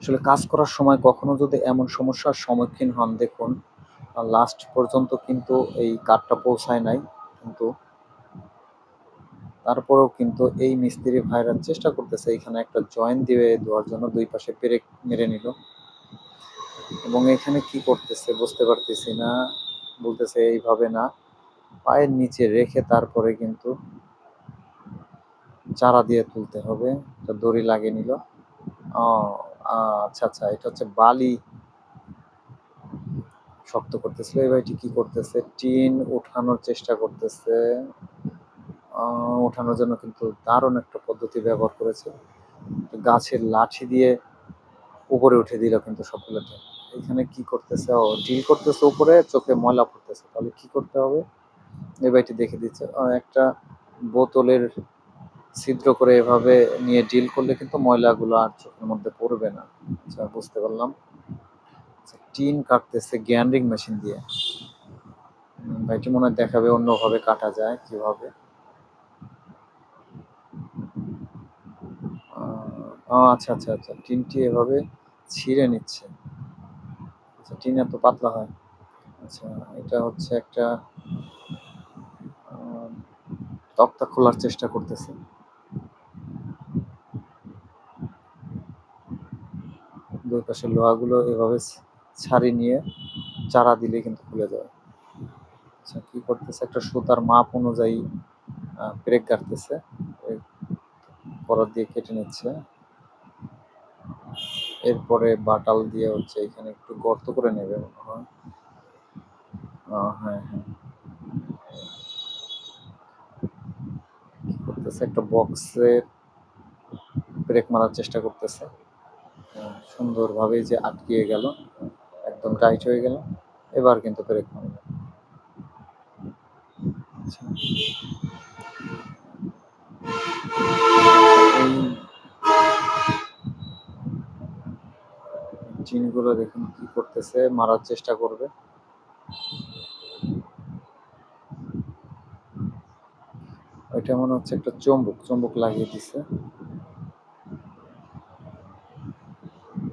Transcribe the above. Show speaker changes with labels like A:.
A: আসলে কাজ করার সময় কখনো যদি এমন সমস্যার সম্মুখীন হন, দেখুন লাস্ট পর্যন্ত কিন্তু এই কাঠটা পৌঁছায় নাই। কিন্তু তারপরেও কিন্তু এই মিস্ত্রি ভাইরা চেষ্টা করতেছে এখানে একটা জয়েন দিয়ে দেওয়ার জন্য, ২ পাশে পেরেক মেরে নিল এবং এখানে কি করতেছে বুঝতে পারতেছি না। বলতেছে এইভাবে না, পায়ের নিচে রেখে তারপরে কিন্তু চারা দিয়ে তুলতে হবে। একটা দড়ি লাগিয়ে নিল। ও আচ্ছা, আচ্ছা, এটা হচ্ছে বালি শক্ত করতেছিল। এই ভাইটি কি করতেছে? টিন উঠানোর চেষ্টা করতেছে। ওঠানোর জন্য কিন্তু দারুণ একটা পদ্ধতি ব্যবহার করেছে। গাছের লাঠি দিয়ে উপরে উঠে দিল কিন্তু সবগুলো টিন। এখানে কি করতেছে? ডিল করতেছে উপরে, চোখে ময়লা পড়তেছে। তাহলে কি করতে হবে? এই ভাইটি দেখে দিচ্ছে। একটা বোতলের ছিদ্র করে এভাবে নিয়ে ডিল করলে কিন্তু ময়লাগুলো আর চোখের মধ্যে পড়বে না। আচ্ছা, বুঝতে পারলাম। আচ্ছা, টিন কাটতেছে গ্যান্ড্রিং মেশিন দিয়ে। ভাইটি মনে হয় দেখাবে অন্যভাবে কাটা যায় কিভাবে। আচ্ছা, আচ্ছা, আচ্ছা। টিনটি এভাবে ছিঁড়ে নিচ্ছে। আচ্ছা, টিন এত পাতলা হয়। আচ্ছা, এটা হচ্ছে একটা আ তক্তা খোলার চেষ্টা করতেছে। ২ পাশের লোহাগুলো এভাবে ছাড়িয়ে নিয়ে চারা দিলেই কিন্তু খুলে যায়। আচ্ছা, কি করতেছে? একটা সুতার মাপ অনুযায়ী পেরেক কাটতেছে। পেরেক করাত দিয়ে কেটে নিচ্ছে। এরপরে বাটাল দিয়ে হচ্ছে এখানে একটু গর্ত করে নেবে মনে হয়। হ্যাঁ, হ্যাঁ। কি করতেছে? একটা বক্সে ব্রেক মারার চেষ্টা করতেছে। সুন্দরভাবে যে আটকিয়ে গেল, একদম টাইট হয়ে গেল। এবার কিন্তু ব্রেক মারবে। আচ্ছা, এই জিনগুলো দেখুন কি করতেছে, মারার চেষ্টা করবে। ওইটা মনে হচ্ছে একটা চুম্বক লাগিয়ে দিছে।